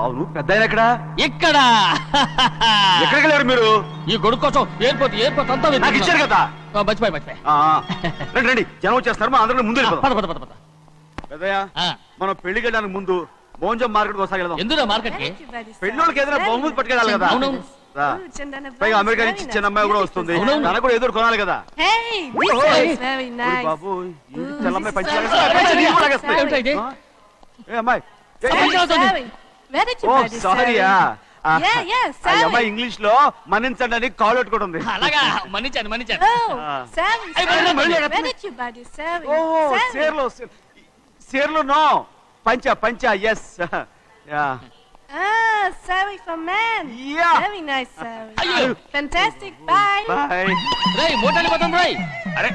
అవును, పెద్ద ఎక్కడ ఇక్కడ ఎక్కడికి వెళ్ళారు మీరు? ఈ గొడుగు కోసం ఎయిర్పోర్ట్ అంతా నాకు ఇచ్చారు కదా. మర్చిపోయి రండి రండి, జనం వచ్చేస్తారు, మన అందరం ముందు వెళ్ళిపోదాం. పద. పెద్దయ్య, మనం పెళ్లికి వెళ్ళడానికి ముందు మోంజం మార్కెట్ ఒకసారి వెళ్దాం. ఎందుకు మార్కెట్ కి? పెళ్ళోళ్ళకి ఏదైనా బహుమతి పట్టుకెళ్ళాలి కదా. అవునవును. పైగా అమెరికా నుంచి చిన్న అమ్మాయి కూడా వస్తుంది, తనకు కూడా ఎదురు కొనాలి కదా. బాబు, చెల్లమ్మాయి పంచి అమ్మాయి. అమ్మాయి ఇంగ్లీష్ లో మన్నించండి అని కాల్ పెట్టుకుంటుంది. అలాగా, మన్నించాను. సేర్లు నో, పంచా yes. Sari for men. Yeah. Very nice, Sari. Fantastic. Bye. Bye. రేయ్ మోటార్ పోతాం రేయ్. అరే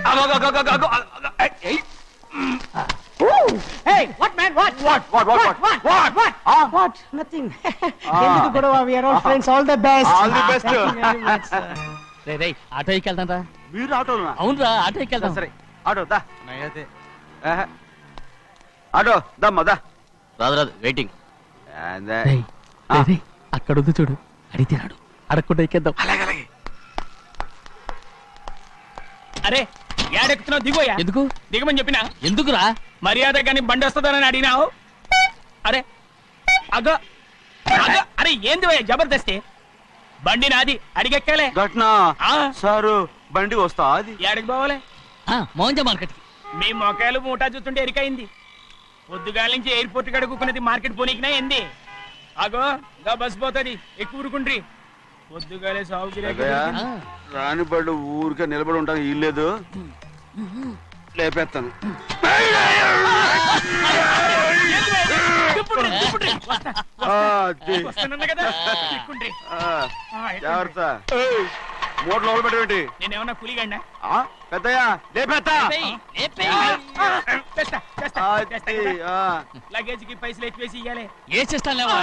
Hey, what man? What? Nothing. ఎందుకు గొడవ? We are all friends. All the best. All the best. Thank you very much, sir. రేయ్ auto ఎక్కెళ్తాం రా. మీరు ఆటోనా? అవునురా, ఆటో ఎక్కెళ్తాం. సరే, ఆటో దా. ఆటో దమ్మా. రాదు వెయిటింగ్. అలాగే. అక్కడ ఉంది చూడు, అడిగితే రాడు, అడగకుండా ఎక్కేద్దాం. అరే ఏడెక్కుతున్నావు? దిగోయా. ఎందుకు దిగమని చెప్పినా? ఎందుకురా? మర్యాద కానీ బండి వస్తుందని అడిగినావు. అరే అగో అరే ఏంది జబర్దస్తి? బండి నాది, అడిగెక్కాలే. ఘట్నా సారు, బండి వస్తా అది. ఏడకి పోవాలే? మోంజ మార్కెట్ కి. మీ మొక్కలు మూటా చూస్తుంటే ఎరికైంది. పొద్దుగాల నుంచి ఎయిర్పోర్ట్ కడుక్కున్నది మార్కెట్ పోనీకినా ఏంది? అగో గా బస్ పోతుంది, ఎక్కువ ఊరుకుండ్రి. పొద్దుగాలే రాని బళ్ళు ఊరికే నిలబడి ఉంటాను, ఇల్లేదు లేపేస్తాను. జాగ్రత్త, మూడు లోపల పెట్టేంటి? నేనేమన్నా కూలిగండా? పెద్దయ్యా లేపేస్తా. లగేజ్ కి పైసలు ఎక్కువేసి ఇయ్యాలి. ఏ చేస్తాను లేవా?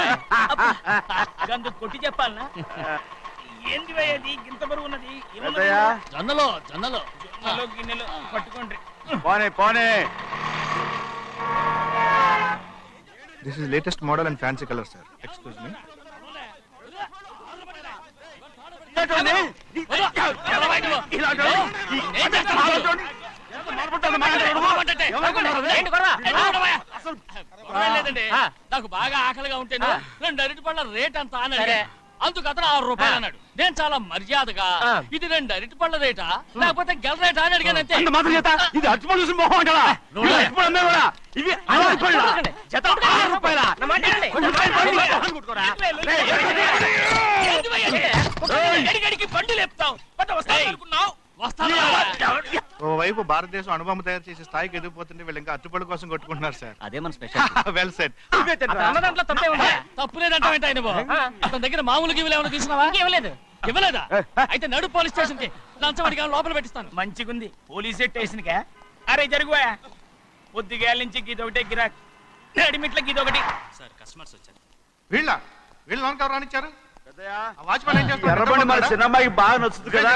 గందు కొట్టి చెప్పాలనా? ఏంది అది ఇంత బరువు ఉన్నది? జొన్నలో గిన్నెలు పట్టుకోండి. పోనే. This is latest model and fancy color, sir. Excuse me. నాకు బాగా ఆకలిగా ఉంటేను 2 అరటి పళ్ళ రేట్ అంత అన్నాడు. అందుకు అతను 6 రూపాయలు అన్నాడు. నేను చాలా మర్యాదగా ఇది 2 అరటి పళ్ళ రేటా లేకపోతే గెల రేటా అని అడిగాను. అంతే. ఇది అరటిపళ్ళు చూసి మొహం అంటారా? ఇవి 6 రూపాయలు. జత 6 రూపాయల. బండి లేపుతావు. ఓవైపు భారతదేశం అనుభవం తయారు చేసే స్థాయికి ఎదిగిపోతుంటే వీళ్ళు ఇంకా అట్టుపడి కోసం కొట్టుకుంటున్నారు సార్. అదే మన స్పెషల్. Well said. అన్నదాంట్లో తప్పే ఉందా? తప్పులేదంటావేంట ఆయన? అతని దగ్గర మామూలు గివ్వులు ఏమైనా తీసుకున్నావా? ఇవ్వలేదా? అయితే నడు పోలీస్ స్టేషన్ కి లంచం అడిగా లోపల పెట్టిస్తాను. మంచిగుంది, పోలీస్ స్టేషన్ కా? అరే జరుగుయా, పొద్దుగాల నుంచి గీదొకటే గిరాక్, అడిమిట్ల గీదొకటి. సార్ కస్టమర్స్ వచ్చారు. వీళ్ళు లోన్ కవర్ రానిచ్చారు. వాచ్మెన్ ఏం చేస్తాడు? ఎర్రబండి మన చిన్నమ్మాయికి బాగా నచ్చుతుంది కదా.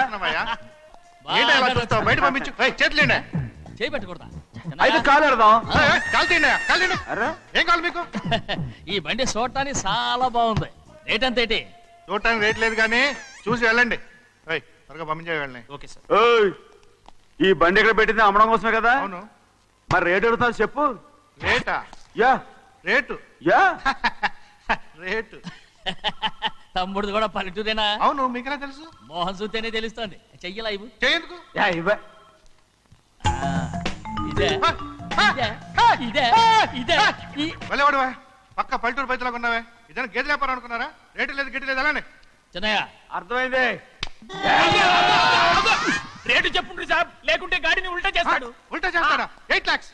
బయట పంపించు. చేతులేండి. చేయి పెట్టకూడదా? అయితే కాలు ఎడదాం. ఏం కావాలి మీకు? ఈ బండి చూడటానికి చాలా బాగుంది. రేట్ అంత ఏంటి? చూడటానికి రేట్ లేదు కానీ చూసి వెళ్ళండి. త్వరగా పంపించే వెళ్ళండి. Okay sir. ఈ బండి ఎక్కడ పెట్టింది? అమ్మడం కోసమే కదా. అవును. మరి రేట్ అడుగుతా చెప్పు. రేటా? రేటు తమ్ముడు కూడా పల్లెటూరేనా? అవును. మీకెలా తెలుసు? మోహన్ చూస్తేనే తెలుస్తుంది. చెయ్యలా ఇవ్వు. చేయందుకు వెళ్ళేవాడువా? పక్క పల్లెటూరు పైతలా కొన్నావే. ఇదైనా గేదె వ్యాపారం అనుకున్నారా? రేటు లేదు గిట్టు లేదు. అలానే చిన్నయ్య అర్థమైంది. రేటు చెప్పుండ్రి సాబ్, లేకుంటే గాడిని ఉల్టా చేస్తాడు. ఉల్టా చేస్తాడా? 8 lakhs.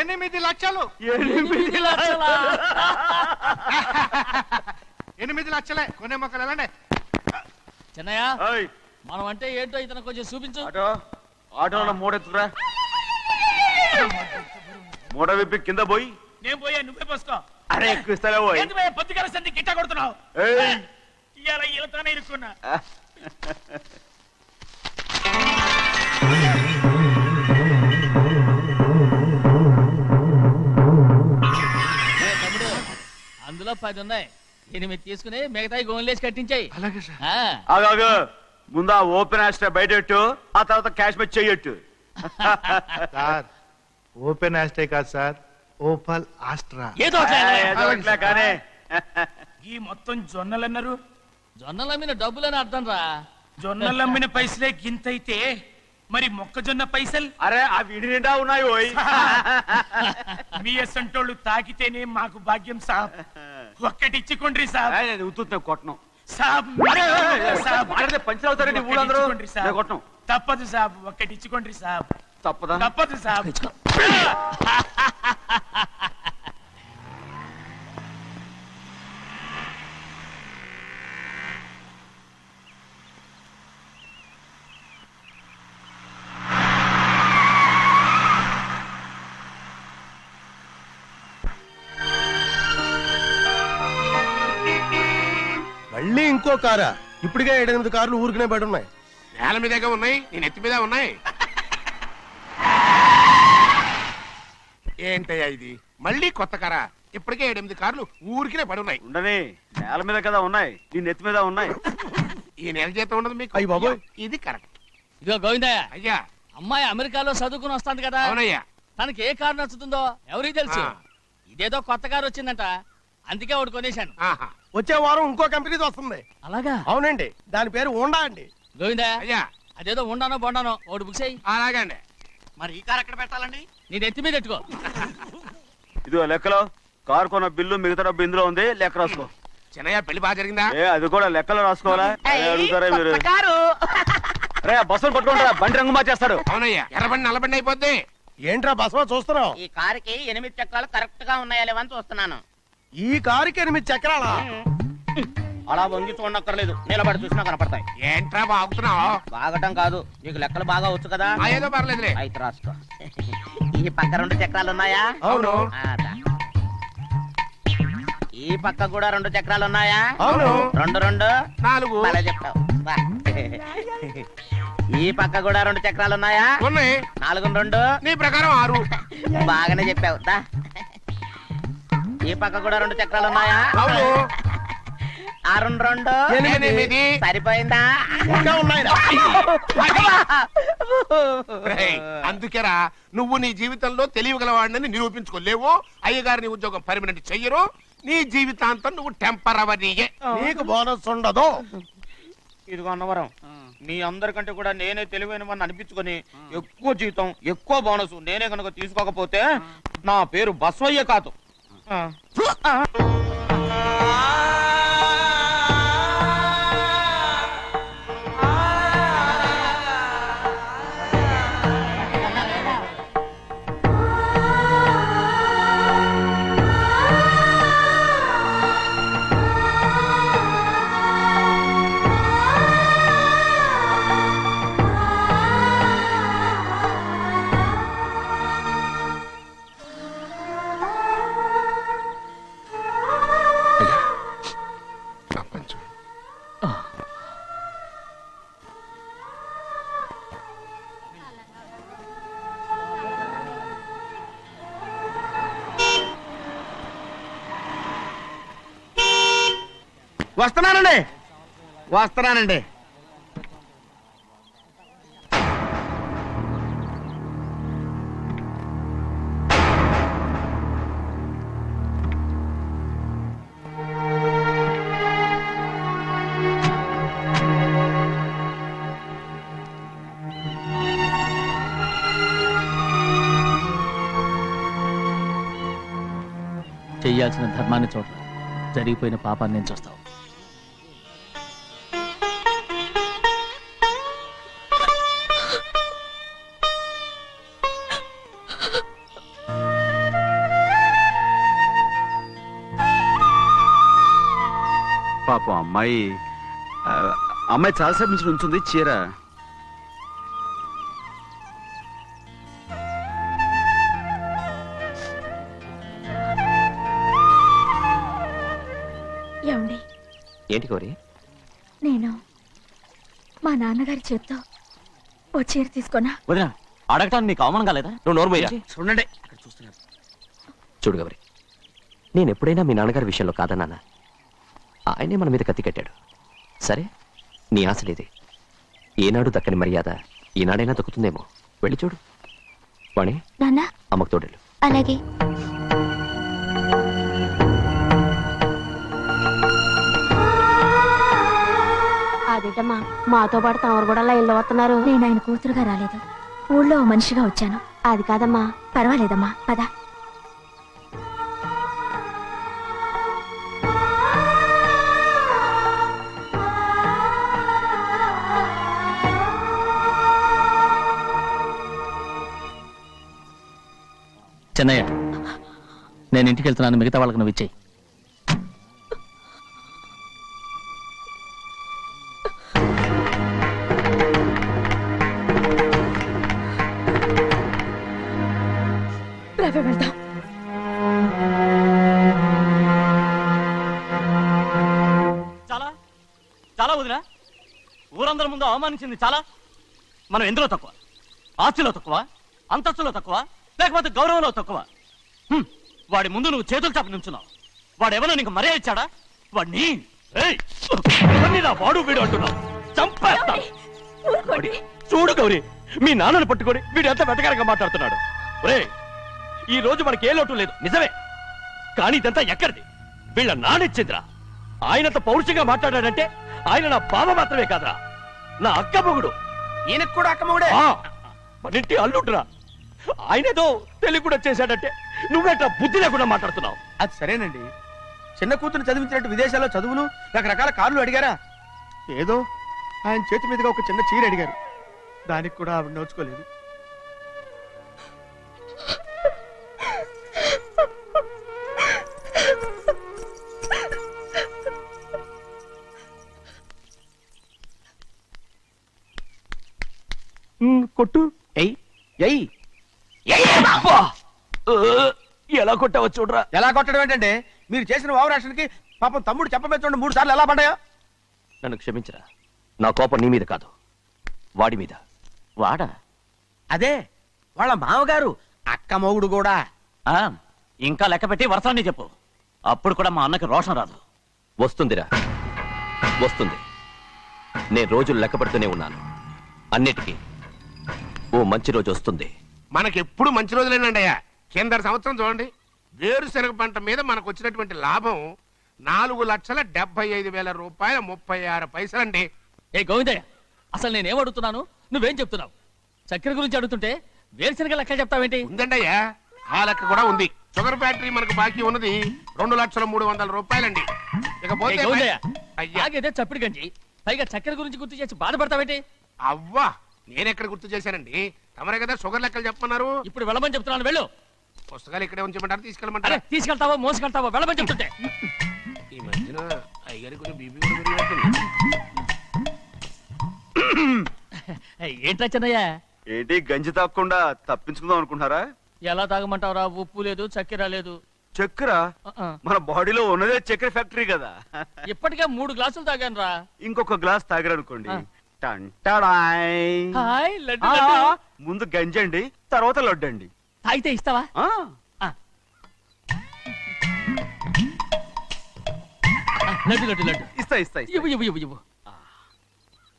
8 లక్షలు. 8 లక్షలే. కొనే మొక్కలు ఎలాంటి? చిన్నయ్య మనం అంటే ఏంటో ఇతను కొంచెం చూపించు. ఆటోలో మూడెత్తుకురా. మూడ విప్పి కింద పోయి. నేను పోయా, నువ్వే పోసుకో. అరే ఎక్కువ ఇస్తాలే పోయి. పొద్దుగల సంధి గిట్ట కొడుతున్నావు. ఇవాళ ఈలతోనే ఇరుక్కున్నా. తమ్ముడు అందులో 10 ఉన్నాయి, 8 తీసుకుని మిగతాయి గోన్లేసి కట్టించాయి. అలాగే సార్. ఆగాగు, ముందు ఆ ఓపెన్ ఆస్ట్రా బయటెట్టు, ఆ తర్వాత క్యాష్ మెచ్ చెయ్యట్టు. సార్ ఓపెన్ ఆస్ట్రే కాదు సార్, ఓపల్ ఆస్ట్రా. ఏదో ఒకటి. కానీ ఈ మొత్తం జొన్నలన్నారు. జొన్నలమ్మిన డబ్బులని అర్థం రా. జొన్నలమ్మిన పైసలే గింతైతే మరి మొక్కజొన్న పైసలు అరే ఆ విడి నిండా ఉన్నాయి ఓయ్. మీ అసంటోళ్ళు తాకితేనే మాకు భాగ్యం సాబ్. ఒక్కటిచ్చుకోండి సాబ్. ఉత్తున్నా కొట్టను. సాబ్ సాబ్ పంచర్ అవుతారండి ఊళ్ళందరూ. ఒక్కటిచ్చుకోండి సాబ్. కొట్టను. తప్పదు సాబ్, ఒక్కటిచ్చుకోండి సాబ్. తప్పదా? తప్పదు సాబ్. మళ్ళీ ఇంకో కారా? ఇప్పటికే 7-8 కార్లు ఊరికనే బయట ఉన్నాయి. నేల మీదగా ఉన్నాయి, నేను ఎత్తి మీద ఉన్నాయి. ఏంటయ్యా ఇది? మళ్ళీ కొత్త కారా? ఇప్పటికే 7-8 కార్లు ఊరికినే పడి ఉన్నాయి. ఉండని, నేల మీద కదా ఉన్నాయి, నీ నెత్తి మీద ఉన్నాయి. ఈ నెల జీతం ఉండదు మీకు. అయ్య బాబోయ్. ఇది కరెక్ట్. ఇదిగో గోవిందయ్య, అయ్యా. అమ్మాయి అమెరికాలో చదువుకుని వస్తాంది కదా, అవునయ్యా. తనకి ఏ కారు నచ్చుతుందో ఎవరికి తెలుసు. ఆ. ఇదేదో కొత్త కారు వచ్చిందంట, అందుకే ఒకటి కొనేశాను. ఆహా. వచ్చే వారం ఇంకో కంపెనీది వస్తుంది. అలాగా? అవునండి, దాని పేరు హోండా అండి. గోవిందయ్య, అయ్యా. అదేదో ఉండానో బొండానో ఒకటి బుక్ చేయి. అలాగండి. మరి ఈ కార్ ఎక్కడ పెట్టాలండి? నీ నెత్తి మీద పెట్టుకో. ఇదిగో లెక్కలో కారు కొన్న బిల్లు, మిగతా డబ్బు ఇందులో ఉంది, లెక్క రాసుకో. చిన్నయ్య పెళ్లి బాగా జరిగిందా? ఏ అది కూడా లెక్కలో రాసుకోవాలా? అదే అడుగుతారా మీరు? రే బస్సులు పట్టుకుంటారా, బండి రంగు మార్చేస్తాడు. అవునయ్యా, ఎర్రబండి నల్లబండి అయిపోద్ది. ఏంట్రా బసవా చూస్తున్నావు? ఈ కారుకి 8 చక్రాలు కరెక్ట్ గా ఉన్నాయా లేవని చూస్తున్నాను. ఈ కారుకి 8 చక్రాలా? అలా వంగి చూడక్కర్లేదు, నిలబడి చూసినా కనపడతాయి. ఏంట్రా బాగుతున్నావు? బాగటం కాదు, నీకు లెక్కలు బాగా వచ్చు కదా. ఏదో పర్లేదులే. అయితే రాసుకో. ఈ పక్క 2 చక్రాలు ఉన్నాయా? అవును. ఆ, దా. ఈ పక్క కూడా 2 చక్రాలు ఉన్నాయా? అవును. 2 2 4 అలా చెప్తావు. బా. ఈ పక్క కూడా 2 చక్రాలు ఉన్నాయా? ఉన్నాయి. 4 2 నీ ప్రకారం 6. బాగానే చెప్పావు. దా. ఈ పక్క కూడా 2 చక్రాలు ఉన్నాయా? అవును. 6 2 8. సరిపోయిందా? ఇంకా ఉన్నాయిరా. రేయ్, అందుకేరా నువ్వు నీ జీవితంలో తెలియగలవాడిని నిరూపించుకోలేవు. అయ్యగారిని ఉద్యోగం పర్మనెంట్ చెయ్యరు. నీ జీవితాంతం నువ్వు టెంపరవరీయే. నీకు బోనస్ ఉండదు. ఇదిగో అన్నవరం, మీ అందరికంటే కూడా నేనే తెలివైన వాడిని అనిపించుకొని ఎక్కువ జీతం, ఎక్కువ బోనస్ నేనే కనుక తీసుకోకపోతే నా పేరు బస్వయ్య కాదు. వస్తున్నానండి. చెయ్యాల్సిన ధర్మాన్ని చూడరా, జరిగిపోయిన పాపాన్ని నేను చూస్తావు. పాపం అమ్మాయి చాలాసేపు నుంచి ఉంచుంది చీర. ఏమండి, ఏంటి కోరి? నేను మా నాన్నగారి చేత్తో ఓ చీర తీసుకున్నా. వదినా అడగటానికి నీకు అవమానం కాలేదా? నువ్వు నోరుమయ్యా. చూడండి అక్కడ చూస్తున్నారు. చూడు గౌరి, నేను ఎప్పుడైనా మీ నాన్నగారి విషయంలో కాదన్నానా? ఆయనే మన మీద కత్తి కట్టాడు. సరే, నీ ఆశలేదే. ఏనాడు దక్కని మర్యాద ఈనాడైనా దక్కుతుందేమో. వెళ్ళి చూడు. వాణి, నాన్న అమ్మకు తోడేళ్ళు. అలాగే. అదేంటమ్మా మాతో పాటు తమరు కూడా లైన్లో వస్తున్నారు. నేను ఆయన కూతురుగా రాలేదు, ఊళ్ళో ఓ మనిషిగా వచ్చాను. అది కాదమ్మా. పర్వాలేదమ్మా, పద. చెన్నయ్య, నేను ఇంటికి వెళ్తున్నాను, మిగతా వాళ్ళకి నువ్వు ఇచ్చేయి. రవి, వెళ్దాం. చాలా చాలా వదినా, ఊరందరి ముందు అవమానించింది చాలా. మనం ఎందులో తక్కువ? ఆస్తిలో తక్కువ? అంతస్తులో తక్కువ? లేకపోతే గౌరవంలో తక్కువ? వాడి ముందు నువ్వు చేతులు చాపి నుంచున్నావు. వాడెవరో నీకు మర్యాద ఇచ్చాడా? వాడిని వాడు వీడు అంటున్నావు. చంపేస్తా. చూడు గౌరీ, మీ నాన్నని పట్టుకొని వీడు ఎంత వెతకారంగా మాట్లాడుతున్నాడు. ఒరే, ఈ రోజు మనకి ఏ లోటు లేదు నిజమే, కానీ ఇదంతా ఎక్కడిది? వీళ్ళ నానిచ్చిందిరా. ఆయనంత పౌరుషంగా మాట్లాడాడంటే ఆయన నా బావ మాత్రమే కాదురా, నా అక్క మొగుడు. ఈయనకు కూడా అక్క మొగుడే. మనింటి అల్లుడురా. ఆయనేదో తెలివి కూడా చేశాడంటే నువ్వేట బుద్ధి లేకుండా మాట్లాడుతున్నావు. అది సరేనండి, చిన్న కూతురు చదివించినట్టు విదేశాల్లో చదువులు రకరకాల కార్లు అడిగారా? ఏదో ఆయన చేతి మీదుగా ఒక చిన్న చీర అడిగారు, దానికి కూడా ఆవిడ నోచుకోలేదు. కొట్టు. ఎయ్ ఎయ్. ఎలా కొట్టావో చూడరా. ఎలా కొట్టడం ఏంటంటే, మీరు చేసిన వావరాక్షణకి పాపం తమ్ముడు చెప్పబెట్టండి 3 సార్లు ఎలా పడ్డాయో. నన్ను క్షమించరా, నా కోపం నీ మీద కాదు, వాడి మీద. వాడా? అదే వాళ్ళ మామగారు అక్క మొగుడు కూడా. ఇంకా లెక్క పెట్టి వరసాన్ని చెప్పు, అప్పుడు కూడా మా అన్నకి రోషం రాదు. వస్తుందిరా, వస్తుంది. నేను రోజులు లెక్క పెడుతూనే ఉన్నాను. అన్నిటికీ ఓ మంచి రోజు వస్తుంది. మనకెప్పుడు మంచి రోజులేనండి అయ్యా. కింద సంవత్సరం చూడండి, వేరుశనగ పంట మీద మనకు వచ్చినటువంటి లాభం 4,75,000 రూపాయల 36 పైసలండి. ఏ గోవిందయ్య, అసలు నేనేం అడుగుతున్నాను, నువ్వేం చెప్తున్నావు? చక్కెర గురించి అడుగుతుంటే వేరుశనగ లెక్క చెప్తావేంటి? ఉందండి అయ్యా, ఆ లెక్క కూడా ఉంది. షుగర్ ఫ్యాక్టరీ మనకు బాకీ ఉన్నది 2,03,00,000 రూపాయలండి. ఇకపోతే అయ్యా, ఆగేదే చప్పిడి గంజి, పైగా చక్కెర గురించి గుర్తు చేసి బాధపడతావేంటి? అవ్వా, నేనెక్కడ గుర్తు చేశానండి? తమరే కదా షుగర్ లెక్కలు చెప్పమన్నారు. ఇప్పుడు వెళ్ళమని చెప్తున్నాను, వెళ్ళు. పుస్తకాలు ఇక్కడే ఉంచమంటారు, అరే, తీసుకెళ్ళమంటారా? తీసుకెళ్తావో మోసుకెళ్తావో, వెళ్ళమని చెప్తుంటే. ఈ మధ్యన అయ్యగారి కొంచెం బీపీ కూడా పెరిగినట్టుంది. ఏంట్రా చెన్నయ్య, ఏంటి గంజి తాగకుండా తప్పించుకుందాం అనుకుంటున్నారా? ఎలా తాగమంటావురా? ఉప్పు లేదు, చక్కెర లేదు. చక్కెర ఆ. మన బాడీలో ఉన్నదే చక్కెర ఫ్యాక్టరీ కదా. ఇప్పటికే 3 గ్లాసులు తాగాను రా. ఇంకొక గ్లాస్ తాగరనుకోండి, ఆ. టంటాడాయ్. హాయ్ లడ్డు, ఆ, లడ్డు. ముందు గంజండి, తర్వాత లడ్డండి. తాగితే ఇస్తావా? ఆ, లడ్డు లడ్డు లడ్డు ఇస్తా ఇస్తా ఇస్తా. ఇవ్వు ఇవ్వు ఇవ్వు ఇవ్వు.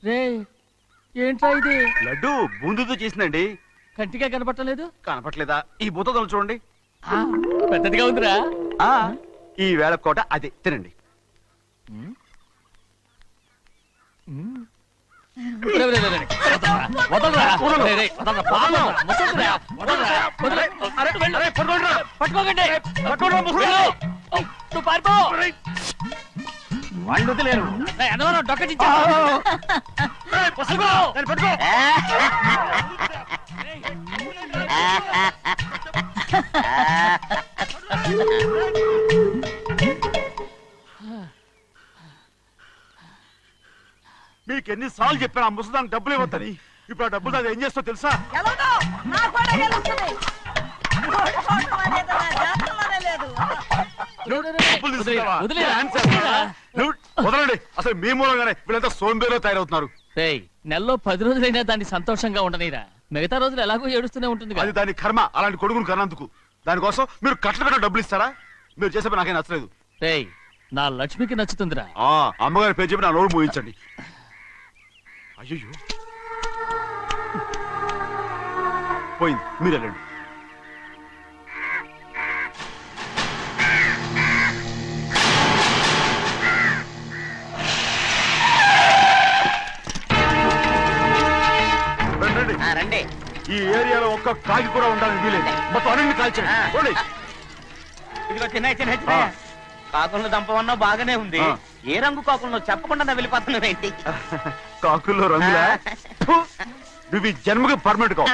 రే, ఏంట్రా ఇది? లడ్డు బూందుతో చేసిందండి. కంటిగా కనపట్టలేదు. కనపట్లేదా? ఈ బూతలు చూడండి. పెద్దదిగా ఉందిరా. ఆ, ఈ వేళ కోట అదే తినండి. రే, రే, రే, రే. వదలరా. రే, రే, వదలరా. పాపం. ముసలిరా. వదలరా. వదలరా. పట్టుకోకండి. వెళ్ళు. నువ్వు పారిపో. వాళ్ళు వదిలేరు. రే, అన్నవరం డొక్కటించా. పట్టుకో. మీకు ఎన్నిసార్లు చెప్పాను ఆ ముసదానికి డబ్బులు ఇవ్వద్దని. ఇప్పుడు ఆ డబ్బులు అది ఏం చేస్తో తెలుసా? డబ్బులు తీసుకుంటావా? వదిలేరా? డాన్స్ చేస్తావా? నువ్వు వదలండి. అసలు మీ మూలంగానే వీళ్ళంతా సోంబేలో తయారవుతున్నారు. రేయ్, నెలలో 10 రోజులైనా దాన్ని సంతోషంగా ఉండనీరా. మిగతా రోజులు ఎలాగో ఏడుస్తూనే ఉంటుంది అది దాని కర్మ. అలాంటి కొడుకును కన్నందుకు దానికోసం మీరు కట్ల డబ్బులు ఇస్తారా? మీరు చేసే పని నాకేం నచ్చలేదు. రేయ్, నా లక్ష్మికి నచ్చుతుందిరా. అమ్మగారి పేరు చెప్పి నా నోరు మూయించండి. అయ్యో పోయింది, మీరు వెళ్ళండి. రండి. రండి. ఈ ఏరియాలో ఒక్క కాకి కూడా ఉండాలని వీలేదు. మొత్తం అన్ని కాల్చండి. పోండి. ఇదిగో చిన్న చిన్న చిన్న కాకులను దంపమన్నా బాగానే ఉంది. ఏ రంగు కాకులను చెప్పకుండా నా వెళ్ళిపోతున్నావు ఏంటి? కాకుల్లో రంగులా? ఫు! నువ్వు ఈ జన్మకి పర్మనెంట్ కావు.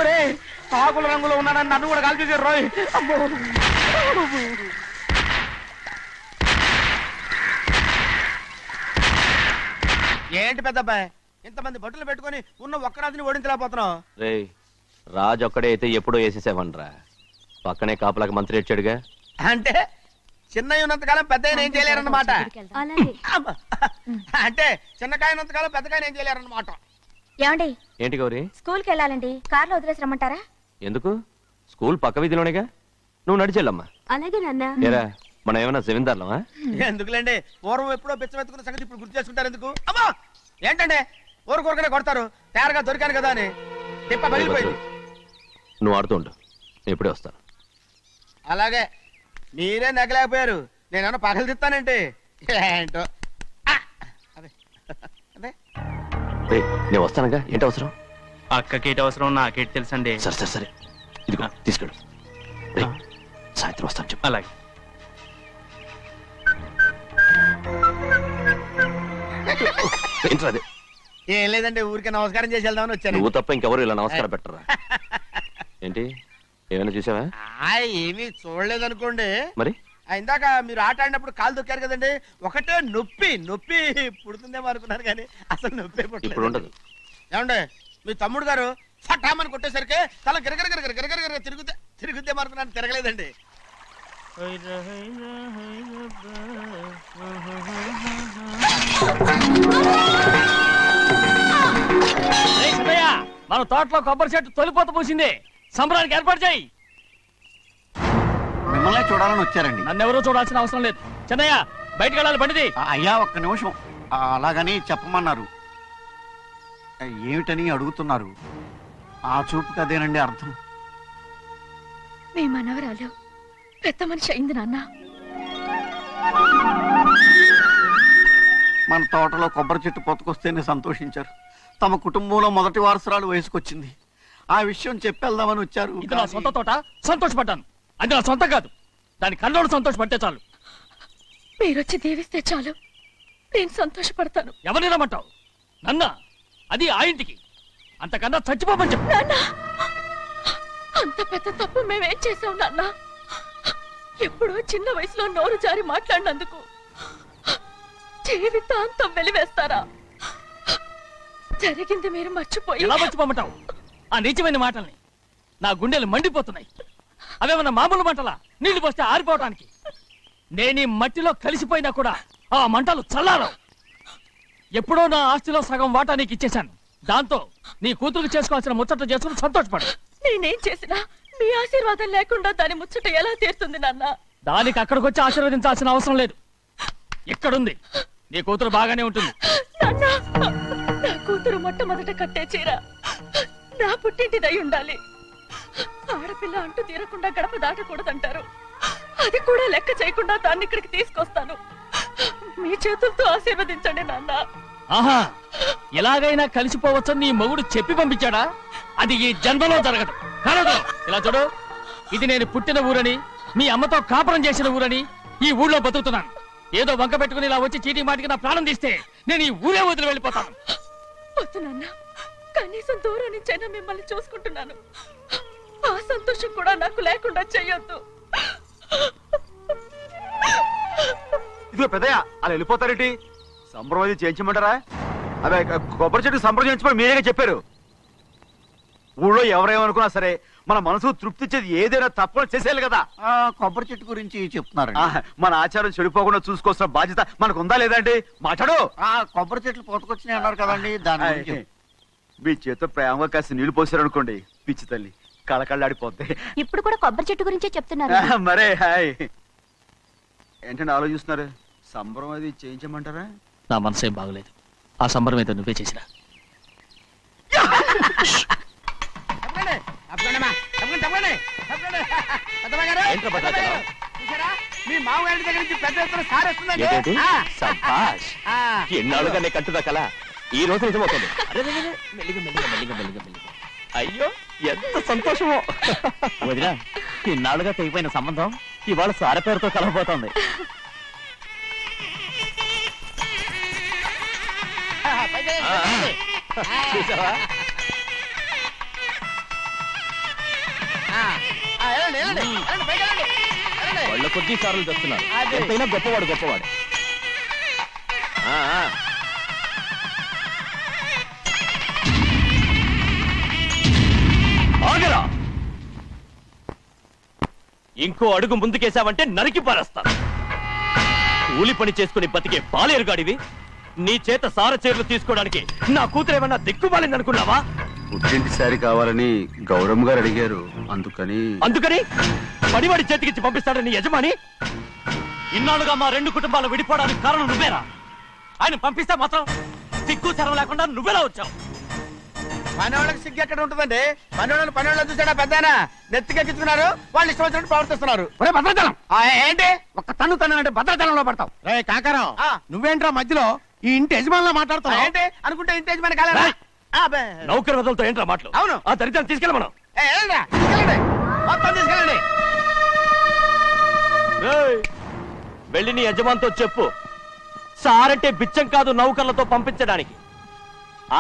ఒరే, కాకుల రంగులో ఉన్నానని నన్ను కూడా కాల్చేసారు రోయ్. అమ్మో. ఏంటి పెద్దబ్బాయ్, ఇంతమంది బట్టలు పెట్టుకొని ఉన్న ఒక్కరాజుని ఓడించలేకపోతున్నావు? రే రాజు ఒక్కడే అయితే ఎప్పుడో వేసేసావనరా. పక్కనే కాపలాకి మంత్రి వచ్చాడుగా. అంటే చిన్నయ్య ఉన్నంతకాలం పెద్దయ్య ఏం చేయలేరన్నమాట. అలాగే అమ్మ. అంటే చిన్నకాయ ఉన్నంతకాలం పెద్దకాయ ఏం చేయలేరన్నమాట. ఏమండి, ఏంటి గౌరీ? స్కూల్కి వెళ్ళాలండి. కార్లో వదిలేసి రమ్మంటారా? ఎందుకు? స్కూల్ పక్క వీధిలోనేగా, నువ్వు నడిచెళ్ళమ్మా. అలాగే నాన్న. ఏరా, మనం ఏమన్నా జమీందార్లమా? ఎందుకులేండి, పూర్వం ఎప్పుడో పిచ్చమెత్తుకున్న సంగతి ఇప్పుడు గుర్తు చేసుకుంటారు ఎందుకు? అమ్మా ఏంటంటే ఊరుకోరుకనే కొడతారు. తయారుగా దొరికాను కదా అని తిప్ప పగిలిపోయింది. నువ్వు ఆడుతూ ఉండు, నేను ఇప్పుడే వస్తాను. అలాగే మీరే నగలేకపోయారు, నేనేమన్నా పగలు తిస్తానంటే ఏంటో. అదే అదే రే నేను వస్తానుగా. ఏంటి అవసరం? అక్కకేటి అవసరం నాకేటి తెలుసండి. సరే సరే సరే, ఇదిగో తీసుకెళ్ళు. రే సాయంత్రం వస్తాను చెప్పు. అలాగే. ఏంట్రా అదే? ఏం లేదండి, ఊరికే నమస్కారం చేసి వెళ్దామని వచ్చాను. నువ్వు తప్ప ఇంకెవరు ఇలా నమస్కారం పెట్టరా? ఏంటి ఏమైనా చూసావా? ఏమీ చూడలేదనుకోండి. మరి ఇందాక మీరు ఆట ఆడినప్పుడు కాలు దొక్కారు కదండి, ఒకటే నొప్పి నొప్పి పుడుతుందేమో అనుకున్నాను కానీ అసలు నొప్పి ఇప్పుడు ఉండదు. ఏమండి మీ తమ్ముడు గారు ఫటామని కొట్టేసరికి తల గిరగిర తిరుగుద్దేమో అనుకున్నాను, తిరగలేదండి. రేయ్ సిద్ధయ్య, మన తోటలో కొబ్బరి చెట్టు తొలిపోత పూసింది. సంబరానికి ఏర్పాటు చేయి. మిమ్మల్ని చూడాలని వచ్చారండి. నన్నెవరూ చూడాల్సిన అవసరం లేదు. చెన్నయ్య బయటికి వెళ్ళాలి, బండిది. అయ్యా ఒక్క నిమిషం, అలాగని చెప్పమన్నారు. ఏమిటని అడుగుతున్నారు? ఆ చూపుకి అదేనండి అర్థం. మీ మనవరాలు పెద్ద మనిషి అయింది నాన్న. మన తోటలో కొబ్బరి చెట్టు పొత్తుకొస్తేనే సంతోషించారు. తమ కుటుంబంలో మొదటి వారసురాలు వయసుకొచ్చింది. ఆ విషయం చెప్పేద్దామని వచ్చారు. ఇది నా సొంత తోట, సంతోషపడ్డాను. అది నా సొంతం కాదు. దాని కళ్ళోడు సంతోషపడితే చాలు. మీరొచ్చి దీవిస్తే చాలు, నేను సంతోషపడతాను. ఎవరిని రమ్మంటావు? నన్న? అది ఆ ఇంటికి. అంతకన్నా చచ్చిపోమని చెప్పు. నాన్న, అంత పెద్ద తప్పు మేమేం చేసాం నాన్న? ఎప్పుడో చిన్న వయసులో నోరు జారి మాట్లాడినందుకు జీవితాంతం వెలివేస్తారా? జరిగింది మీరు మర్చిపోయి. ఎలా మర్చిపోమంటావు ఆ నీచమైన మాటల్ని? నా గుండెలు మండిపోతున్నాయి. అవేమన్నా మామూలు మంటలా? నీళ్లు పోస్తే ఆరిపోవటానికి. నేను ఈ మట్టిలో కలిసిపోయినా కూడా ఆ మంటలు చల్లారవు. ఎప్పుడో నా ఆస్తిలో సగం వాటా నీకు ఇచ్చేశాను. దాంతో నీ కూతురు చేసుకోవాల్సిన ముచ్చట్లు చేసుకుని సంతోషపడు. నేనేం చేసినా మీ ఆశీర్వాదం లేకుండా దాని ముచ్చట ఎలా తీరుతుంది నాన్న? దానికి అక్కడికి వచ్చి ఆశీర్వదించాల్సిన అవసరం లేదు. ఇక్కడుంది. నీ కూతురు బాగానే ఉంటుంది. నాన్న, నా కూతురు మొట్టమొదట కట్టే చీర నా పుట్టింటిదై ఉండాలి. ఆడపిల్ల అంటూ తీరకుండా గడప దాటకూడదంటారు. అది కూడా లెక్క చేయకుండా దాన్ని ఇక్కడికి తీసుకొస్తాను. మీ చేతులతో ఆశీర్వదించండి నాన్న. ఆహా, ఎలాగైనా కలిసిపోవచ్చని నీ మొగుడు చెప్పి పంపించాడా? అది ఈ జన్మలో జరగదు. కలదు. ఇలా చూడు, ఇది నేను పుట్టిన ఊరని, మీ అమ్మతో కాపురం చేసిన ఊరని ఈ ఊళ్ళో బతుకుతున్నాను. ఏదో వంక పెట్టుకుని ఇలా వచ్చి చీటీ మాటికి నా ప్రాణం తీస్తే నేను ఈ ఊరే వదిలి వెళ్ళిపోతాను. వద్దు నాన్న, కనీసం దూరం నుంచైనా మిమ్మల్ని చూసుకుంటున్నాను. ఆ సంతోషం కూడా నాకు లేకుండా చెయ్యొద్దు. ఇదిగో పెద్దయ్య, అలా వెళ్ళిపోతారేంటి? సంబరం అది చేయించమంటారా? అదే కొబ్బరి చెట్టు సంబరం చేయించమని మీరేగా చెప్పారు. ఊళ్ళో ఎవరేమనుకున్నా సరే మన మనసు తృప్తి ఇచ్చేది ఏదైనా తప్పని చేసేయాలి కదా. కొబ్బరి చెట్టు గురించి చెప్తున్నారు. మన ఆచారం చెడిపోకుండా చూసుకోవాల్సిన బాధ్యత మనకు ఉందా లేదా అండి? మాట్లాడు. కొబ్బరి చెట్లు పోతకొచ్చినాయి అన్నారు కదండి, దాని గురించి. మీ చేత ప్రేమగా కాసి నీళ్లు పోసారనుకోండి, పిచ్చి తల్లి కళకళ్ళాడిపోద్ది. ఇప్పుడు కూడా కొబ్బరి చెట్టు గురించే చెప్తున్నారు. మరే హాయ్ ఏంటంటే ఆలోచిస్తున్నారు? సంబరం అది చేయించమంటారా? నా మనసేం బాగలేదు. ఆ సంబరం ఏదో నువ్వే చేసిరా. మీ మామగారి దగ్గర నుంచి పెద్ద ఎత్తున సార్ వస్తుందండి. ఏంటి? శభాష్. ఎన్నాళ్ళుగా నే కట్టుదా కల ఈ రోజు నిజమవుతుంది. మెల్లిగా మెల్లిగా మెల్లిగా మెల్లిగా మెల్లిగా. అయ్యో ఎంత సంతోషమో. వదినా, ఇన్నాళ్ళుగా తెగిపోయిన సంబంధం ఇవాళ సార పేరుతో కలవబోతోంది. చూసావా? వాళ్ళ కొద్ది సార్లు తెస్తున్నారు. ఎంతైనా గొప్పవాడు గొప్పవాడు. ఆగరా, ఇంకో అడుగు ముందుకేసావంటే నరికి పారేస్తాను. కూలి పని చేసుకుని బతికే పాలేరుగాడివి, నీ చేత సార చీరలు తీసుకోవడానికి నా కూతురేమన్నా దిక్కుమాలిందనుకున్నావా? పుట్టింటి సారి కావాలని గౌరమ్మ గారు అడిగారు, అందుకని పడివాడి చేతికిచ్చి పంపిస్తాడని యజమాని. ఇన్నాళ్ళుగా మా రెండు కుటుంబాలు విడిపోవడానికి కారణం నువ్వేరా? ఆయన పంపిస్తే మాత్రం సిగ్గు చరం లేకుండా నువ్వెలా వచ్చావు? పనివాళ్ళకి సిగ్గు ఎక్కడ ఉంటుందండి? పనివాళ్ళని చూసాడా పెద్దనా? నెత్తికెక్కించుకున్నారు, వాళ్ళు ఇష్టం వచ్చినట్టు ప్రవర్తిస్తున్నారు. భద్రాచలం ఏంటి ఒక్క తన్ను అంటే భద్రాచలంలో పడతావు. రే కాకరం, నువ్వేంట్రా మధ్యలో ఈ ఇంటి యజమానిలా మాట్లాడుతావు? ఏంటి అనుకుంటే ఇంటేజ్ మన కాలేదా? నౌకర్ వదలతో ఏంట్రా మాటలు? అవును. ఆ దరిద్రాన్ని తీసుకెళ్ళ మనం. తీసుకెళ్ళండి, మొత్తం తీసుకెళ్ళండి. వెళ్ళి నీ యజమానితో చెప్పు, సారంటే బిచ్చం కాదు నౌకర్లతో పంపించడానికి.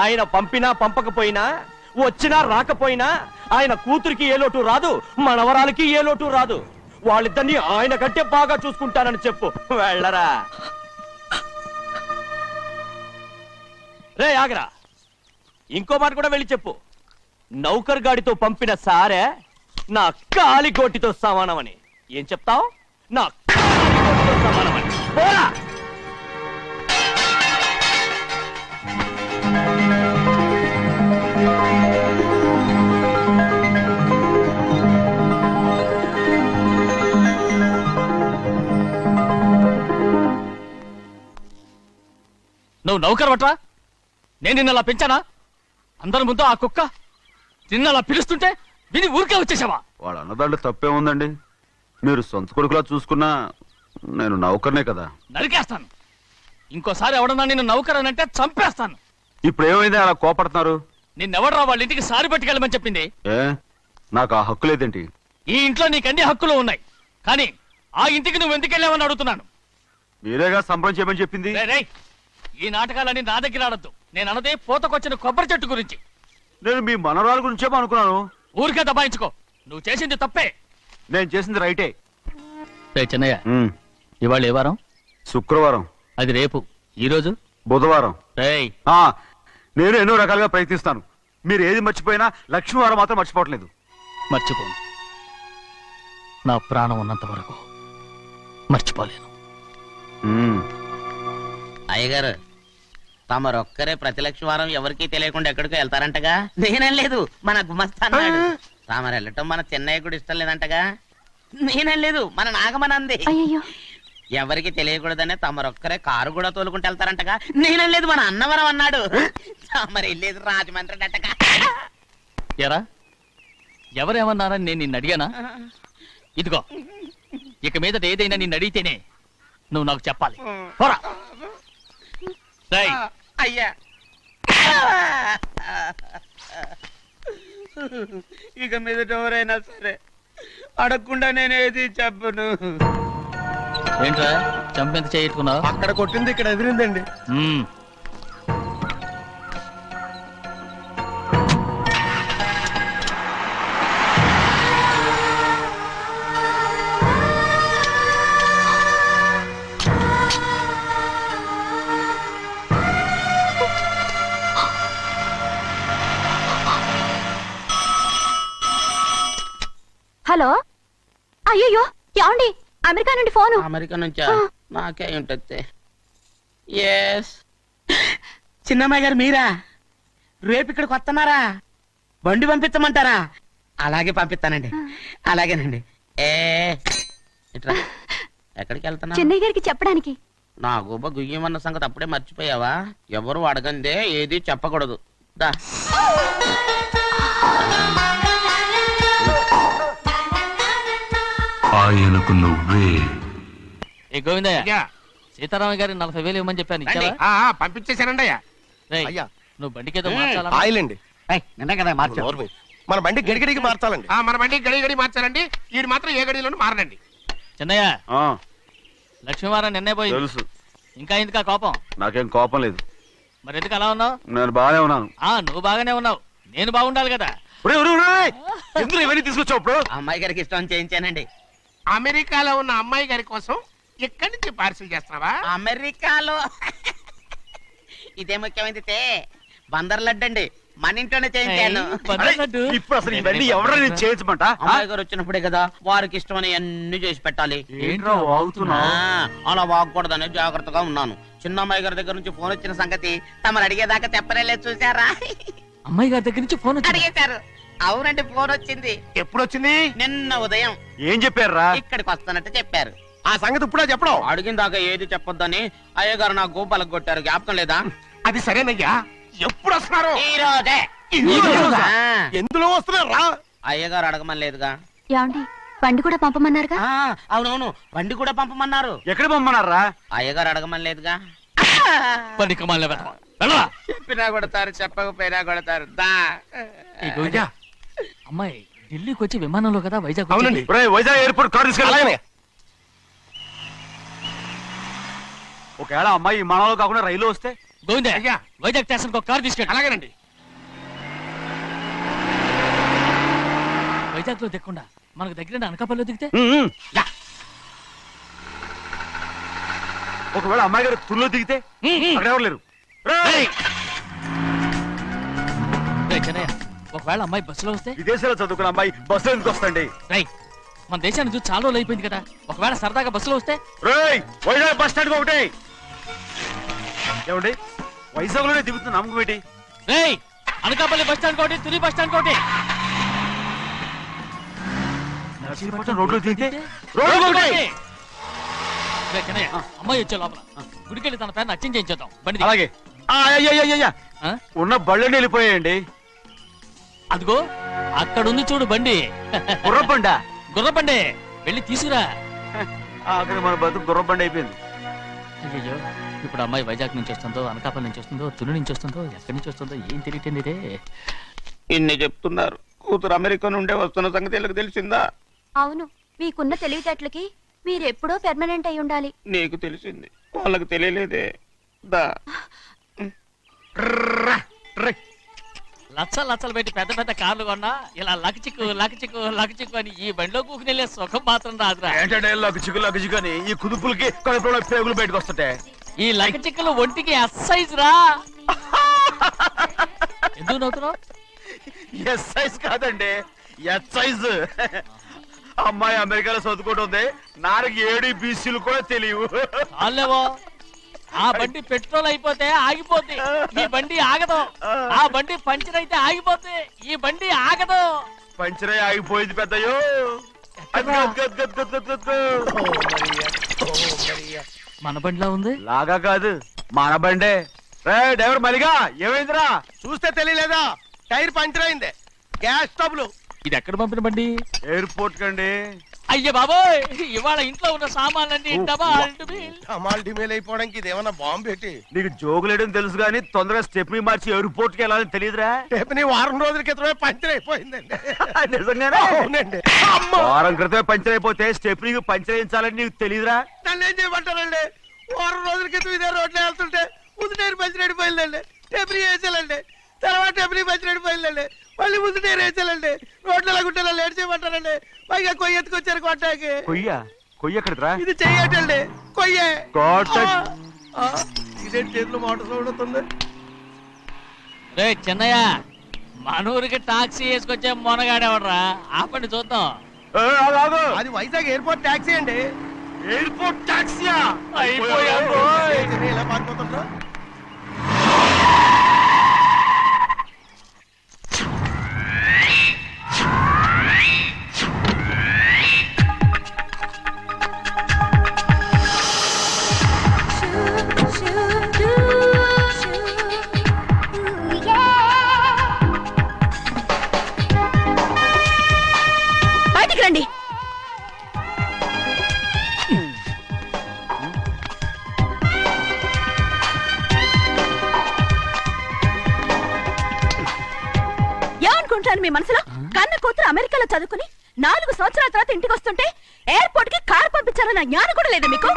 ఆయన పంపినా పంపకపోయినా, వచ్చినా రాకపోయినా ఆయన కూతురికి ఏ లోటు రాదు, మనవరాలకి ఏ లోటు రాదు. వాళ్ళిద్దరినీ ఆయన కంటే బాగా చూసుకుంటానని చెప్పు. వెళ్ళరా. రే ఆగరా, ఇంకో మాట కూడా వెళ్ళి చెప్పు. నౌకర్ గాడితో పంపిన సారే నా కాలిగోటితో సమానమని. ఏం చెప్తావు? నా కాలిగోటితో సమానమని. పోరా. నువ్వు నౌకర్ పట్రా? నేను నిన్నలా పెంచానా? అందరి ముందు ఆ కుక్క నిన్నలా పిలుస్తుంటే విని ఊరికే వచ్చేసావా? వాళ్ళ అన్నదాంట్లో తప్పే ఉందండి. మీరు సొంత కొడుకులా చూసుకున్నా నేను నౌకర్నే కదా. నరికేస్తాను. ఇంకోసారి ఎవడన్నా నిన్ను నౌకర్ అని అంటే చంపేస్తాను. ఇప్పుడు ఏమైంది అలా కోపడుతున్నారు? నిన్నెవడరా వాళ్ళ ఇంటికి సారి పట్టుకెళ్ళమని చెప్పింది? ఏ నాకు ఆ హక్కు లేదేంటి? ఈ ఇంట్లో నీకు అన్ని హక్కులు ఉన్నాయి, కానీ ఆ ఇంటికి నువ్వు ఎందుకు వెళ్ళావని అడుగుతున్నాను. మీరేగా సంబరం చేయమని చెప్పింది. రేయ్, ఈ నాటకాలన్నీ నా దగ్గర ఆడద్దు. నేను అన్నదే పోతకొచ్చిన కొబ్బరి చెట్టు గురించి. నేను మీ మనవరాల గురించేమో అనుకున్నాను. ఊరికే దబాయించుకో. నువ్వు చేసింది తప్పే. నేను చేసింది రైటే. చిన్నయ్య, ఇవాళ ఏ వారం? శుక్రవారం. అది రేపు. ఈ రోజు బుధవారం. రేయ్, నేను ఎన్నో రకాలుగా ప్రయత్నిస్తాను. మీరు ఏది మర్చిపోయినా లక్ష్మీవారం మాత్రం మర్చిపోవట్లేదు. మర్చిపోను. నా ప్రాణం ఉన్నంత వరకు మర్చిపోలేను. అయ్యగారు, తమరొక్కరే ప్రతి లక్షవారం ఎవరికీ తెలియకుండా ఎక్కడికో వెళ్తారంటగా? నేనేం లేదు, మన గుమస్తా అన్నాడు. తామరు వెళ్ళటం మన చెన్నయ్య కూడా ఇష్టం లేదంటగా? నేనేం లేదు, మన నాగమనంది. ఎవరికి తెలియకూడదనే తమరొక్కరే కారు కూడా తోలుకుంటూ వెళ్తారంటగా? నేనేం లేదు, మన అన్నవరం అన్నాడు. తమరు వెళ్ళేది రాజమండ్రి అంటగా? ఎరా, ఎవరేమన్నారని నేను నిన్ను అడిగానా? ఇదిగో, ఇక మీదట ఏదైనా నిన్ను అడిగితేనే నువ్వు నాకు చెప్పాలి. పోరా. అయ్యా, ఇక మీదట ఎవరైనా సరే అడగకుండా నేనేది చెప్పను. ఏంట్రా చంపెంత చేయించుకున్నావు? అక్కడ కొట్టింది ఇక్కడ ఎదిరిందండి. హలో అయ్యో ఏమండి అమెరికా నుండి ఫోను అమెరికా నుంచా? నాకే ఉంటుంది. ఎస్, చిన్నమ్మాయి గారు మీరా? రేపు ఇక్కడికి వస్తున్నారా? బండి పంపించమంటారా? అలాగే పంపిస్తానండి. అలాగేనండి. ఇట్రా. ఎక్కడికి వెళ్తున్నా? చెన్నై గారికి చెప్పడానికి. నా గుబ్బ గుయ్యమన్న సంగతి అప్పుడే మర్చిపోయావా? ఎవరు అడగందే ఏది చెప్పకూడదు. దా. ఆయనకు నువ్వే. ఏ గోవిందయ్య, అయ్యా, సీతారామయ్య గారి 40,000 ఇవ్వమని చెప్పాను, రండి. ఇచ్చావా? పంపించేశానండి అయ్యా. రేయ్, అయ్యా. నువ్వు బండికేదో మార్చాలా? ఆయిల్ అండి నిన్న కదా మార్చారు. మన బండి గడిగడికి మార్చాలండి. మన బండి గడి గడి మార్చాలండి. వీడు మాత్రం ఏ గడిలోనూ మారనండి. చిన్నయ్య, ఆ, లక్ష్మీవారం నిన్నే పోయింది. తెలుసు. ఇంకా ఎందుకా కోపం? నాకేం కోపం లేదు, మరి ఎందుకు అలా ఉన్నావు? నేను బాగానే ఉన్నాను. నువ్వు బాగానే ఉన్నావు, నేను బాగుండాలి కదా. ఒరేయ్, ఒరేయ్, ఒరేయ్! ఎందుకు ఇవన్నీ తీసుకొచ్చావు ఇప్పుడు? అమ్మాయి గారికి ఇష్టం చేయించానండి. అమెరికాలో ఉన్న అమ్మాయి గారి కోసం ఇక్కడి నుంచి పార్సిల్ చేస్తున్నావా? అమెరికాలో ఇదే ముఖ్యమైనది. బందర్ లడ్డు అండి, మన ఇంట్లోనే చేయించాను. అరే, ఇప్పుడు అసలు ఇవన్నీ ఎవరైనా నేను చేయించమంట? అమ్మాయి గారు వచ్చినప్పుడే కదా వారికి ఇష్టమని అన్ని చేసి పెట్టాలి. ఏంట్రా వాగుతున్నా? అలా వాగకూడదని జాగ్రత్తగా ఉన్నాను. చిన్న అమ్మాయి గారి దగ్గర నుంచి ఫోన్ వచ్చిన సంగతి తమరు అడిగేదాకా చెప్పలేదు, చూసారా? అమ్మాయి గారి దగ్గర నుంచి ఫోన్ వచ్చింది. అడిగేశారు. అవునండి, ఫోన్ వచ్చింది. ఎప్పుడు వచ్చింది? నిన్న ఉదయం. ఏం చెప్పారా? ఇక్కడికి వస్తానంటే చెప్పారు. ఆ సంగతి ఇప్పుడే చెప్పడం. అడిగిన దాకా ఏది చెప్పొద్దని అయ్యగారు నా గోపాలకు కొట్టారు. జ్ఞాపకం లేదా? అది సరేనయ్యా, ఎప్పుడు వస్తున్నారు? ఈ రోజే. ఎందులో వస్తున్నారా? అయ్యగారు అడగమని లేదుగా. ఏమండి బండి కూడా పంపమన్నారుగా. అవునవును, బండి కూడా పంపమన్నారు. ఎక్కడ పొమ్మన్నారా? అయ్యగారు అడగమని లేదుగా. పనికిమాలిన వెధవ. వెళ్ళరా. చెప్పినా కొడతారు, చెప్పకపోయినా కొడతారు. దా. ఏ గోవింద, అమ్మాయి ఢిల్లీకి వచ్చి విమానంలో కదా వైజాగ్ అవునండి. వచ్చింది. ఒరేయ్, వైజాగ్ ఎయిర్పోర్ట్ కార్ తీసుకెళ్ళాలి. అలాగనే. ఒకవేళ అమ్మాయి విమానంలో కాకుండా రైలు వస్తే? గోవింద, అయ్యా. వైజాగ్ స్టేషన్ ఒక కార్ తీసుకెళ్ళి. అలాగేనండి. వైజాగ్ లో దిక్కుండా మనకు దగ్గర అనకాపల్లిలో దిగితే ఒకవేళ అమ్మాయి గారు తుల్లో దిగితే? అక్కడ ఎవరు లేరు. రేయ్, చిన్నయ్య, ఒకవేళ అమ్మాయి బస్సులో వస్తే? విదేశాల్లో చదువుకున్న అమ్మాయి బస్సులో ఎందుకు వస్తండి? రేయ్, మన దేశాన్ని చూసి చాలా రోజులు అయిపోయింది కదా, ఒకవేళ సరదాగా బస్సులో వస్తే? రేయ్, వైజాగ్ బస్ స్టాండ్ ఒకటి. ఏమండి, వైజాగ్ లోనే దిగుతున్న నమ్మకం ఏంటి? రేయ్, అనకాపల్లి బస్ స్టాండ్ కోటి, తుని బస్ స్టాండ్ కోటి. నర్సీపట్నం రోడ్లో దిగితే రోడ్డు ఒకటి. రేయ్, చిన్నయ్య, అమ్మాయి వచ్చే లోపల గుడికెళ్ళి తన పేరుని అచ్చం చేయించేద్దాం. బండి దిగు. అలాగే. అయ్యయ్యయ్యయ్య, ఆ? ఉన్న బళ్ళని వెళ్ళిపోయాయండి. అదిగో అక్కడుంది చూడు బండి. గుర్రబండ. గుర్రబండి, వెళ్ళి తీసుకురా. అక్కడ మన బతుకు గుర్రబండ అయిపోయింది. అయ్యో, ఇప్పుడు అమ్మాయి వైజాగ్ నుంచి వస్తుందో, అనకాపల్లి నుంచి వస్తుందో, తుని నుంచి వస్తుందో, ఎక్కడి నుంచి వస్తుందో ఏం తెలియటండి రే. ఇన్ని చెప్తున్నారు, కూతురు అమెరికా నుండే వస్తున్న సంగతి వీళ్ళకి తెలిసిందా? అవును, మీకున్న తెలివితేటలకి మీరెప్పుడో పెర్మనెంట్ అయి ఉండాలి. నీకు తెలిసింది, వాళ్ళకి తెలియలేదే. దా. లచ్చలు పెట్టి పెద్ద పెద్ద కార్లు కొన్నా ఇలా లకచిక్కు అని ఈ బండిలో కూకుని వెళ్ళే సుఖం మాత్రం రాదురా. ఏంటంటే లగ్గు అని ఈ కుదుపులకి కడుపులో పేగులు బయటకు వస్తుంటే ఈ లకచిక్కులు ఒంటికి ఎక్సైజ్ రా. ఎందుకు నవ్వుతున్నావు? ఎస్ సైజ్ కాదండి, ఎస్ సైజ్. అమ్మాయి అమెరికాలో చదువుకుంటుంది, నాకు 7 BCలు కూడా తెలియవు. చాలేవో, ఆ బండి పెట్రోల్ అయిపోతే ఆగిపోద్ది, ఈ బండి ఆగదు. ఆ బండి పంచర్ అయితే ఆగిపోద్ది, ఈ బండి ఆగదు. పంచరే ఆగిపోయింది పెద్దయ్యో. మన బండిలా ఉంది. లాగా కాదు, మన బండే. డ్రైవర్ మలిగా ఏమైందిరా? చూస్తే తెలియలేదా? టైర్ పంచర్ అయింది. గ్యాస్ స్టవ్లు. ఇది ఎక్కడ పంపిన బండి? ఎయిర్పోర్ట్ కండి. అయ్యే బాబోయ్, ఇవాళ ఇంట్లో ఉన్న సామాన్లన్నీ అమాల్ డిమేల్ అయిపోవడానికి ఇదేమన్నా బాంబు పెట్టి. నీకు జోగులేయడం తెలుసు కానీ తొందరగా స్టెప్ని మార్చి ఎయిర్పోర్ట్ కి వెళ్ళాలని తెలియదురా? రేపు వారం రోజుల క్రితమే పంచర్ అయిపోయిందండి. నిజంగానే? అవునండి. వారం క్రితమే పంచర్ అయిపోతే స్టెప్నీకి పంచర్ వేయించాలని నీకు తెలియదురా? నన్ను ఏం చేయమంటారండి? వారం రోజుల క్రితం ఇదే రోడ్లో వెళ్తుంటే ముందు టైర్ పంచర్ అయిపోయిందండి. టెబ్రీ వేసాలండి, తర్వాత టెబ్రీ పంచర్ అయిపోయిందండి, మళ్ళీ ముందు టైర్ వేసాలండి. రోడ్లు ఎలాగుంటే లేట్ చేయమంటారండి. పైగా కొయ్య ఎత్తుకొచ్చారు కొట్టాకి. కొయ్య ఎక్కడిరా? ఇది చెయ్యటండి, కొయ్యే. God. ఇదేంటి చేతిలో మోటార్ సౌండ్ అవుతుంది? రే చిన్నయ్య, మనూరికి టాక్సీ వేసుకొచ్చే మొనగాడేవడరా? ఆపండి చూద్దాం. అది వైజాగ్ ఎయిర్పోర్ట్ ట్యాక్సీ అండి. ఎయిర్పోర్ట్ టాక్సీయా? ఏంటి ఇలా పారిపోతుండ్రు? బయటికి రండి. ఏమనుకుంటాను మీ మనసులో? కన్న కూతురు అమెరికాలో చదువుకుని 4 సంవత్సరాల తర్వాత ఇంటికి వస్తుంటే ఎయిర్పోర్ట్ కి కారు పంపించాలన్న జ్ఞానం కూడా లేదా మీకు?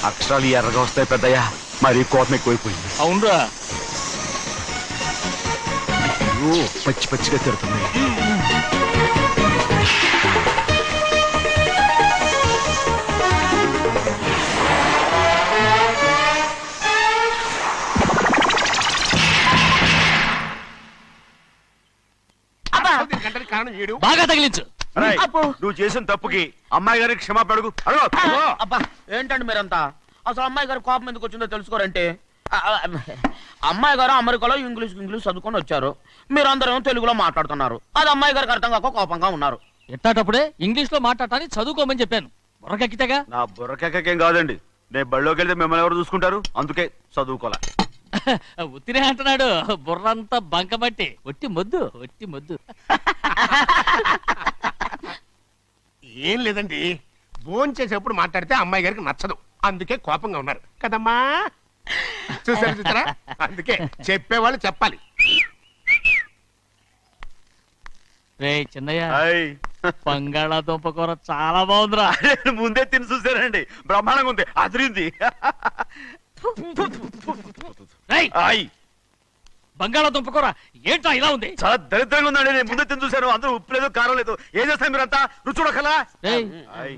అక్షరాలు ఎర్రగా వస్తాయి పెద్దయ్యా, మరి కోపం ఎక్కువైపోయింది. అవునరా, అయ్యో, పచ్చి పచ్చిగా తిడుతున్నాయి. దీనికంటే కారణం ఏడు. బాగా తగిలించు. రేయ్, నువ్వు చేసిన తప్పుకి అమ్మాయి గారికి క్షమాపణ అడుగు. అడుగు. అబ్బా ఏంటండి మీరంతా? అసలు అమ్మాయి గారు కోపం ఎందుకు వచ్చిందో తెలుసుకోరంటే, అమ్మాయి గారు అమెరికాలో ఇంగ్లీష్ చదువుకొని వచ్చారు, మీరందరూ తెలుగులో మాట్లాడుతున్నారు. అది అమ్మాయి గారికి అర్థం కాక కోపంగా ఉన్నారు. ఎట్టాటప్పుడే ఇంగ్లీష్ లో మాట్లాడటానికి చదువుకోమని చెప్పాను. బుర్రకెక్కితేగా. నా బుర్రకేకేం కాదండి, నేను బళ్ళోకి వెళ్తే మిమ్మల్ని ఎవరు చూసుకుంటారు, అందుకే చదువుకోలే. ఉత్తినే అంటున్నాడు, బుర్రంతా బంకబట్టి. ఒట్టి మొద్దు, ఒట్టి మొద్దు. ఏం లేదండి, భోజనం చేసేప్పుడు మాట్లాడితే అమ్మాయి గారికి నచ్చదు, అందుకే కోపంగా ఉన్నారు కదమ్మా. చూసారా? అందుకే చెప్పేవాళ్ళు చెప్పాలి. రే చిన్నయ్య, హాయ్. బంగాళాదుంప కూర చాలా బాగుందిరా. నేను ముందే తిని చూసానండి, బ్రహ్మాండంగా ఉంది, అదిరింది. రేయ్, హాయ్. బంగాళాదుంప కూర ఏంట్రా ఇలా ఉంది? చాలా దరిద్రంగా ఉందండి, నేను ముందే తిని చూశాను, అందరూ ఉప్పు లేదు కారం లేదు. ఏం చేస్తాను మీరంతా? రుచి చూడకలా. రేయ్, హాయ్.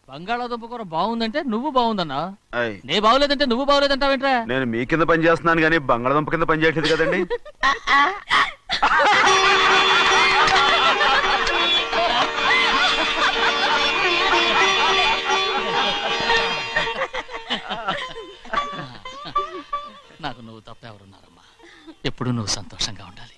బంగాళాదుంప కూర బాగుందంటే నువ్వు బాగుందన్నా, హాయ్. నే బాగులేదంటే నువ్వు బాగులేదంటావేంట్రా? నేను మీ కింద పని చేస్తున్నాను కానీ బంగాళదుంప కింద పని చేయట్లేదు కదండి. నాకు నువ్వు తప్ప ఎవరున్నారమ్మా? ఎప్పుడు నువ్వు సంతోషంగా ఉండాలి.